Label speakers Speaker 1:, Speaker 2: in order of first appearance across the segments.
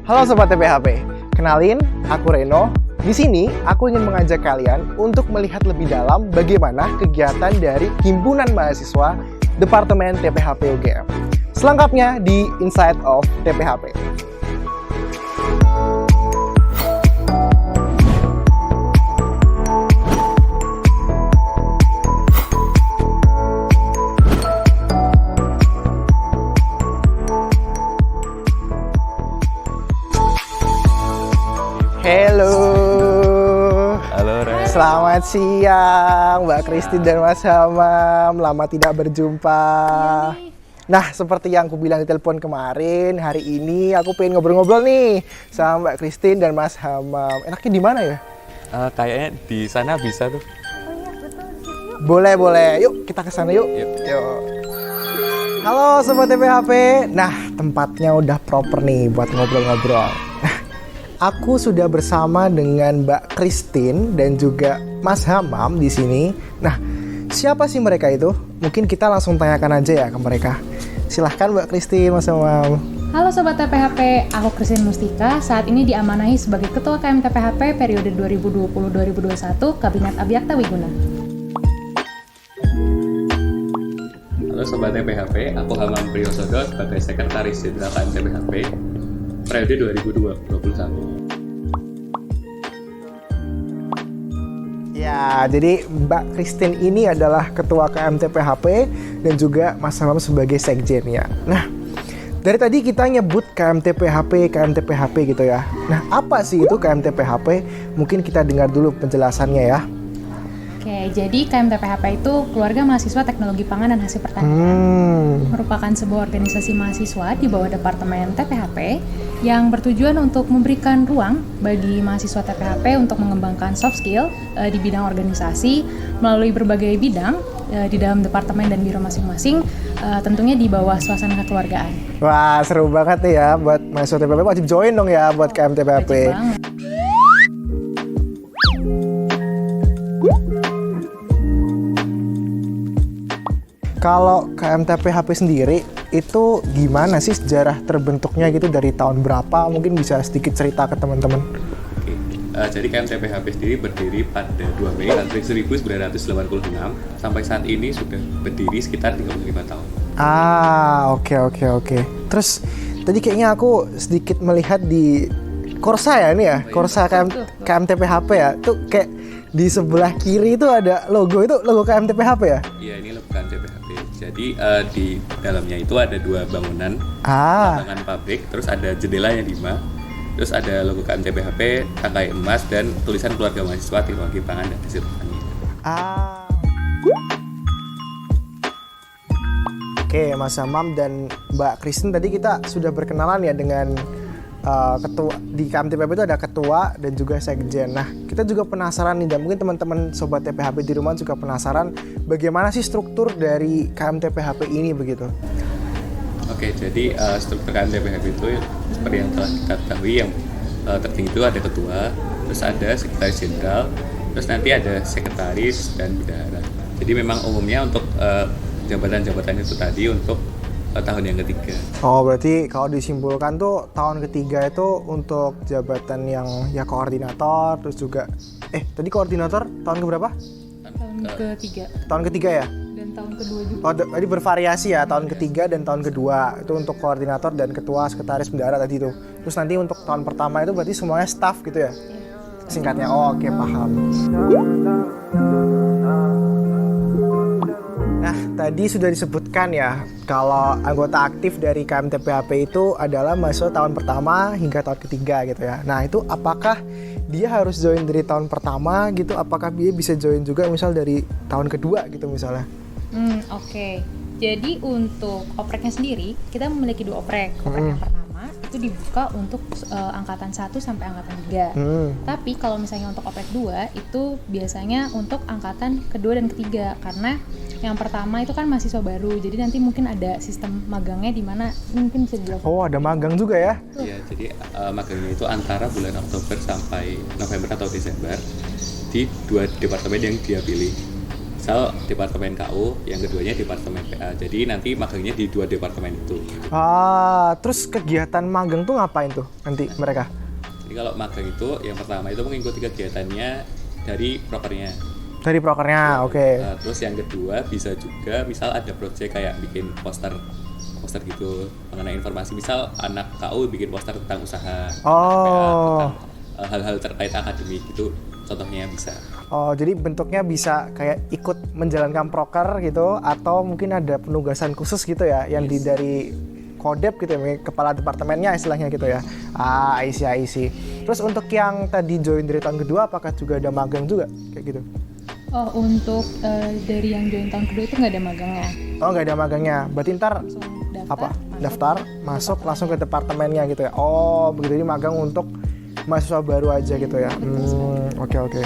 Speaker 1: Halo Sobat TPHP, kenalin, aku Reno. Di sini, aku ingin mengajak kalian untuk melihat lebih dalam bagaimana kegiatan dari Himpunan Mahasiswa Departemen TPHP UGM. Selengkapnya di Inside of TPHP. Halo.
Speaker 2: Halo Ren.
Speaker 1: Selamat siang Mbak Christine dan Mas Hamam. Lama tidak berjumpa. Nah, seperti yang aku bilang di telepon kemarin, hari ini aku pengen ngobrol-ngobrol nih sama Mbak Christine dan Mas Hamam. Enaknya di mana ya?
Speaker 2: Kayaknya di sana bisa tuh.
Speaker 1: Boleh. Yuk, kita ke sana yuk. Yuk. Halo Sobat TPHP. Nah, tempatnya udah proper nih buat ngobrol-ngobrol. Aku sudah bersama dengan Mbak Christine dan juga Mas Hamam di sini. Nah, siapa sih mereka itu? Mungkin kita langsung tanyakan aja ya ke mereka. Silahkan Mbak Christine, Mas Hamam.
Speaker 3: Halo Sobat TPHP, aku Christine Mustika, saat ini diamanahi sebagai Ketua KM TPHP periode 2020-2021 Kabinet Abiyakta Wiguna.
Speaker 2: Halo Sobat TPHP, aku Hamam Priyosodo sebagai Sekretaris Jenderal KM TPHP periode 2021.
Speaker 1: Ya, jadi Mbak Christine ini adalah Ketua KM TPHP dan juga Mas Hamam sebagai Sekjennya. Nah, dari tadi kita nyebut KM TPHP gitu ya. Nah, apa sih itu KM TPHP? Mungkin kita dengar dulu penjelasannya ya.
Speaker 3: Oke, jadi KM TPHP itu Keluarga Mahasiswa Teknologi Pangan dan Hasil Pertanian. Merupakan sebuah organisasi mahasiswa di bawah Departemen TPHP yang bertujuan untuk memberikan ruang bagi mahasiswa TPHP untuk mengembangkan soft skill di bidang organisasi melalui berbagai bidang di dalam departemen dan biro masing-masing, tentunya di bawah suasana kekeluargaan.
Speaker 1: Wah, seru banget nih ya buat mahasiswa TPHP. Wajib join dong ya buat KM TPHP.
Speaker 3: Wajib banget.
Speaker 1: Kalau KM TPHP sendiri itu gimana sih sejarah terbentuknya gitu, dari tahun berapa? Mungkin bisa sedikit cerita ke teman-teman.
Speaker 2: Oke. Jadi KM TPHP sendiri berdiri pada 2 Mei 1986. Sampai saat ini sudah berdiri sekitar 35 tahun.
Speaker 1: Oke. Terus tadi kayaknya aku sedikit melihat di Korsa ya ini ya, Korsa KM TPHP ya. Tuh kayak di sebelah kiri itu ada logo, itu logo KM TPHP ya?
Speaker 2: Iya, ini logo KM TPHP. Jadi di dalamnya itu ada 2 bangunan, bangunan pabrik, terus ada jendelanya 5, terus ada logo KM TPHP, tangkai emas, dan tulisan Keluarga Mahasiswa Teknologi Pangan dan Hasil Pertanian.
Speaker 1: Oke, Mas Hamam dan Mbak Christine, tadi kita sudah berkenalan ya dengan ketua di KM TPHP itu ada ketua dan juga sekjen. Nah, kita juga penasaran nih, dan mungkin teman-teman Sobat TPHP di rumah juga penasaran bagaimana sih struktur dari KM TPHP ini begitu.
Speaker 2: Oke, jadi struktur KM TPHP itu seperti yang telah kita ketahui, yang tertinggi itu ada ketua, terus ada sekretaris jenderal, terus nanti ada sekretaris dan bendahara. Jadi memang umumnya untuk jabatan-jabatan itu tadi untuk tahun yang ketiga.
Speaker 1: Oh, berarti kalau disimpulkan tuh tahun ketiga itu untuk jabatan yang ya koordinator, terus juga tadi koordinator tahun keberapa?
Speaker 3: Tahun ketiga.
Speaker 1: Tahun ketiga ya?
Speaker 3: Dan tahun kedua juga.
Speaker 1: Oh, jadi bervariasi ya, tahun ketiga dan tahun kedua itu untuk koordinator dan ketua, sekretaris, bendahara tadi itu. Terus nanti untuk tahun pertama itu berarti semuanya staff gitu ya? Singkatnya. Oh, oke, paham. Nah, tadi sudah disebutkan ya kalau anggota aktif dari KM TPHP itu adalah mahasiswa tahun pertama hingga tahun ketiga gitu ya. Nah, itu apakah dia harus join dari tahun pertama gitu? Apakah dia bisa join juga misal dari tahun kedua gitu misalnya?
Speaker 3: Oke. Jadi untuk opreknya sendiri, kita memiliki 2 oprek. Oprek yang pertama itu dibuka untuk angkatan 1 sampai angkatan 3. Tapi kalau misalnya untuk oprek 2 itu biasanya untuk angkatan kedua dan ketiga, karena yang pertama itu kan mahasiswa baru, jadi nanti mungkin ada sistem magangnya di mana mungkin bisa dilakukan.
Speaker 1: Oh, ada magang juga ya?
Speaker 2: Iya, jadi magangnya itu antara bulan Oktober sampai November atau Desember di 2 departemen yang dia pilih. misal departemen KU, yang keduanya departemen PA. Jadi nanti magangnya di 2 departemen itu.
Speaker 1: Terus kegiatan magang tuh ngapain tuh nanti mereka?
Speaker 2: Jadi kalau magang itu yang pertama itu mengikuti kegiatannya dari prokernya.
Speaker 1: Dari prokernya, oke.
Speaker 2: Terus yang kedua bisa juga misal ada project kayak bikin poster gitu mengenai informasi, misal anak KU bikin poster tentang usaha, tentang hal-hal terkait akademik gitu, contohnya bisa.
Speaker 1: Jadi bentuknya bisa kayak ikut menjalankan proker gitu, atau mungkin ada penugasan khusus gitu ya, yang dari Kodep gitu ya, kepala departemennya istilahnya gitu ya. I see. Terus untuk yang tadi join dari tahun kedua, apakah juga ada magang juga kayak gitu?
Speaker 3: Untuk dari yang join tahun kedua itu nggak ada magangnya.
Speaker 1: Nggak ada magangnya. Berarti ntar daftar, masuk langsung ke departemennya gitu ya. Begitu. Ini magang untuk mahasiswa baru aja gitu ya. Oke.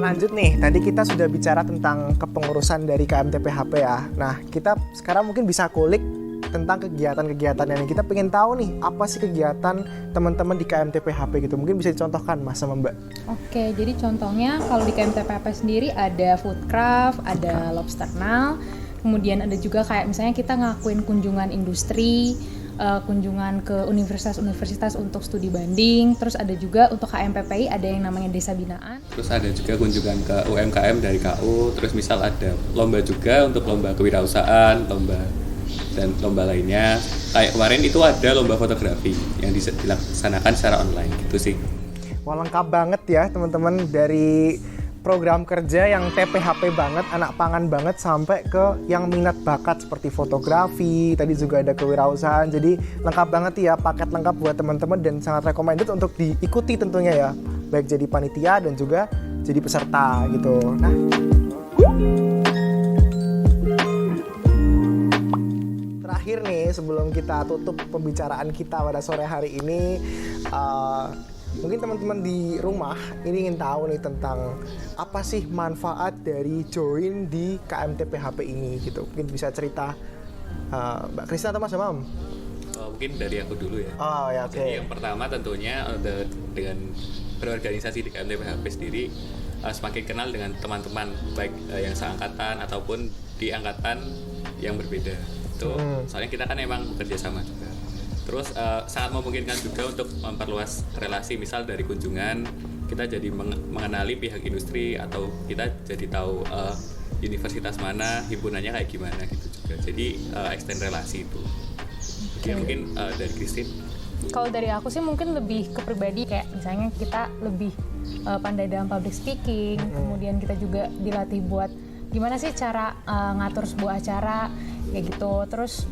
Speaker 1: Lanjut nih, tadi kita sudah bicara tentang kepengurusan dari KMTPHP ya. Nah, kita sekarang mungkin bisa kulik tentang kegiatan-kegiatan yang kita pengen tahu nih, apa sih kegiatan teman-teman di KMTPHP gitu. Mungkin bisa dicontohkan Mas sama Mbak.
Speaker 3: Oke, jadi contohnya kalau di KMTPHP sendiri ada foodcraft, ada lobster now, kemudian ada juga kayak misalnya kita ngakuin kunjungan industri, kunjungan ke universitas-universitas untuk studi banding, terus ada juga untuk KMPPI ada yang namanya Desa Binaan.
Speaker 2: Terus ada juga kunjungan ke UMKM dari KU, terus misal ada lomba juga untuk lomba kewirausahaan, lomba lainnya. Kayak kemarin itu ada lomba fotografi yang dilaksanakan secara online gitu sih.
Speaker 1: Wah, lengkap banget ya teman-teman, dari program kerja yang TPHP banget, anak pangan banget, sampai ke yang minat bakat seperti fotografi, tadi juga ada kewirausahaan. Jadi lengkap banget ya, paket lengkap buat teman-teman dan sangat recommended untuk diikuti tentunya ya, baik jadi panitia dan juga jadi peserta gitu. Nah, terakhir nih sebelum kita tutup pembicaraan kita pada sore hari ini, mungkin teman-teman di rumah ini ingin tahu nih tentang apa sih manfaat dari join di KMTPHP ini gitu. Mungkin bisa cerita Mbak Krisna atau Mas Hamam?
Speaker 2: Mungkin dari aku dulu ya.
Speaker 1: Oke.
Speaker 2: Jadi yang pertama tentunya dengan berorganisasi di KMTPHP sendiri, semakin kenal dengan teman-teman baik yang seangkatan ataupun di angkatan yang berbeda. Soalnya kita kan emang bekerja sama juga. Terus sangat memungkinkan juga untuk memperluas relasi, misal dari kunjungan kita jadi mengenali pihak industri, atau kita jadi tahu universitas mana, himpunannya kayak gimana gitu juga. Jadi extend relasi itu. Jadi mungkin dari Christine.
Speaker 3: Kalau dari aku sih mungkin lebih ke pribadi, kayak misalnya kita lebih pandai dalam public speaking, kemudian kita juga dilatih buat gimana sih cara ngatur sebuah acara kayak gitu. Terus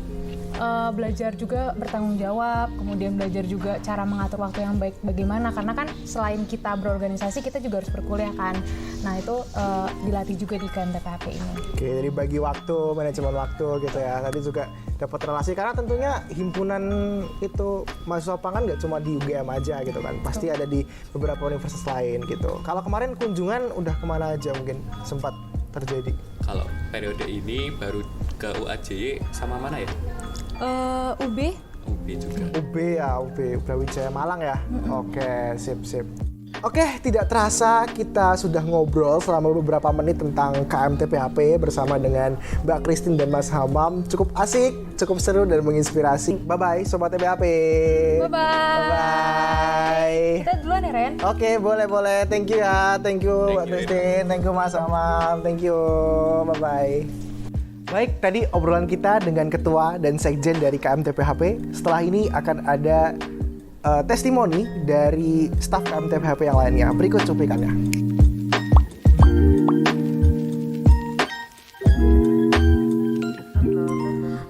Speaker 3: belajar juga bertanggung jawab, kemudian belajar juga cara mengatur waktu yang baik bagaimana, karena kan selain kita berorganisasi kita juga harus berkuliah kan. Nah itu dilatih juga di KMTPHP ini. Oke,
Speaker 1: jadi bagi waktu, manajemen waktu gitu ya. Nanti juga dapat relasi, karena tentunya himpunan itu mahasiswa pangan nggak cuma di UGM aja gitu kan, pasti ada di beberapa universitas lain gitu. Kalau kemarin kunjungan udah kemana aja mungkin sempat terjadi?
Speaker 2: Kalau periode ini baru ke UAJ sama mana ya?
Speaker 3: UB
Speaker 2: juga.
Speaker 1: UB Brawijaya Malang ya. Oke, sip. Oke, tidak terasa kita sudah ngobrol selama beberapa menit tentang KMTPHP bersama dengan Mbak Christine dan Mas Hamam. Cukup asik, cukup seru dan menginspirasi. Bye-bye Sobat TPHP. Bye-bye.
Speaker 3: Kita duluan ya, Ren?
Speaker 1: Oke, boleh. Thank you ya. Thank you Mbak Christine. Thank you Mas Hamam. Thank you. Bye-bye. Baik, tadi obrolan kita dengan Ketua dan Sekjen dari KMTPHP. Setelah ini akan ada testimoni dari staf KMTPHP yang lainnya. Berikut cuplikannya.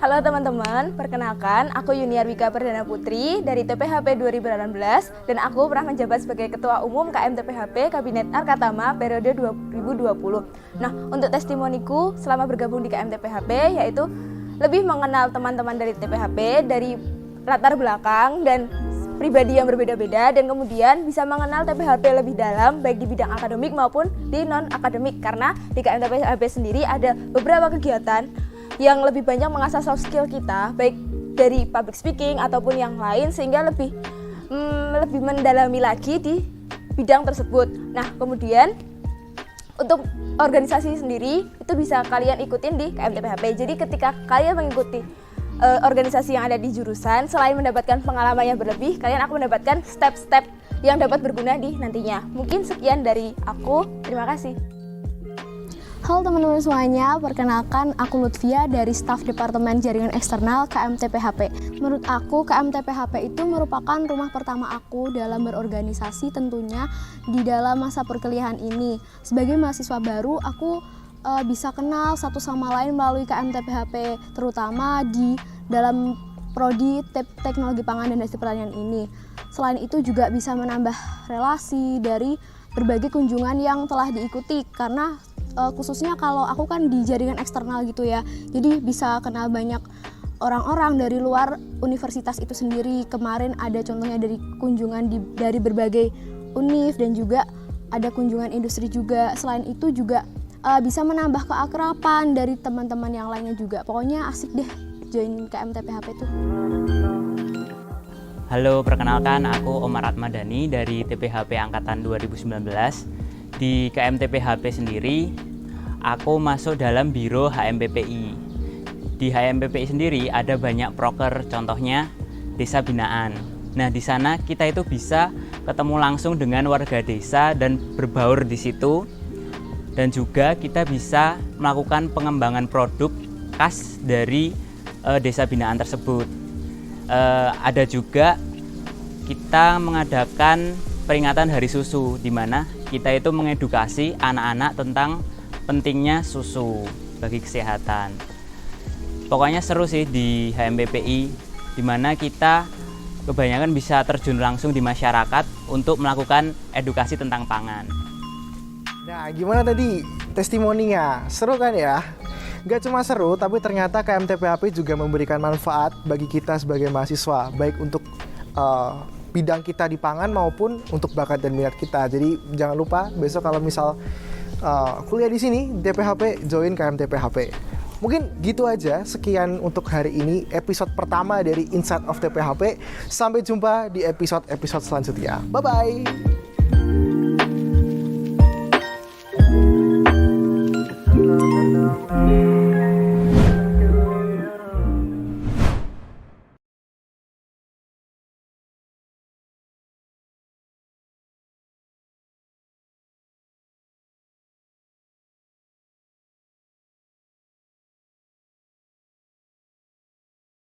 Speaker 4: Halo teman-teman, perkenalkan aku Yuniar Wika Perdana Putri dari TPHP 2018 dan aku pernah menjabat sebagai Ketua Umum KMTPHP Kabinet Arkatama periode 2020. Nah, untuk testimoniku selama bergabung di KMTPHP yaitu lebih mengenal teman-teman dari TPHP dari latar belakang dan pribadi yang berbeda-beda, dan kemudian bisa mengenal TPHP lebih dalam baik di bidang akademik maupun di non-akademik, karena di KMTPHP sendiri ada beberapa kegiatan yang lebih banyak mengasah soft skill kita baik dari public speaking ataupun yang lain, sehingga lebih mendalami lagi di bidang tersebut. Nah, kemudian untuk organisasi sendiri itu bisa kalian ikutin di KMTPHP. Jadi ketika kalian mengikuti organisasi yang ada di jurusan, selain mendapatkan pengalaman yang berlebih, kalian akan mendapatkan step-step yang dapat berguna di nantinya. Mungkin sekian dari aku. Terima kasih.
Speaker 5: Halo teman-teman semuanya, perkenalkan aku Lutfia dari staf Departemen Jaringan Eksternal KMTPHP. Menurut aku, KMTPHP itu merupakan rumah pertama aku dalam berorganisasi tentunya di dalam masa perkuliahan ini. Sebagai mahasiswa baru, aku bisa kenal satu sama lain melalui KMTPHP, terutama di dalam prodi teknologi pangan dan hasil pertanian ini. Selain itu juga bisa menambah relasi dari berbagai kunjungan yang telah diikuti, karena khususnya kalau aku kan di jaringan eksternal gitu ya, jadi bisa kenal banyak orang-orang dari luar universitas itu sendiri. Kemarin ada contohnya dari kunjungan dari berbagai univ dan juga ada kunjungan industri juga. Selain itu juga bisa menambah keakraban dari teman-teman yang lainnya juga. Pokoknya asik deh join KMTPHP itu.
Speaker 6: Halo, perkenalkan aku Omar Atmadani dari TPHP Angkatan 2019. Di KMTPHP sendiri, aku masuk dalam Biro HMPPI. Di HMPPI sendiri ada banyak proker, contohnya desa binaan. Nah, di sana kita itu bisa ketemu langsung dengan warga desa dan berbaur di situ. Dan juga kita bisa melakukan pengembangan produk khas dari desa binaan tersebut. Ada juga kita mengadakan peringatan Hari Susu, di mana kita itu mengedukasi anak-anak tentang pentingnya susu bagi kesehatan. Pokoknya seru sih di HMPPI, di mana kita kebanyakan bisa terjun langsung di masyarakat untuk melakukan edukasi tentang pangan.
Speaker 1: Nah, gimana tadi testimoninya? Seru kan ya? Gak cuma seru, tapi ternyata KMTPHP juga memberikan manfaat bagi kita sebagai mahasiswa, baik untuk bidang kita di pangan maupun untuk bakat dan minat kita. Jadi jangan lupa besok kalau misal kuliah di sini TPHP, join KMTPHP. Mungkin gitu aja, sekian untuk hari ini episode pertama dari Inside of TPHP. Sampai jumpa di episode-episode selanjutnya. Bye-bye!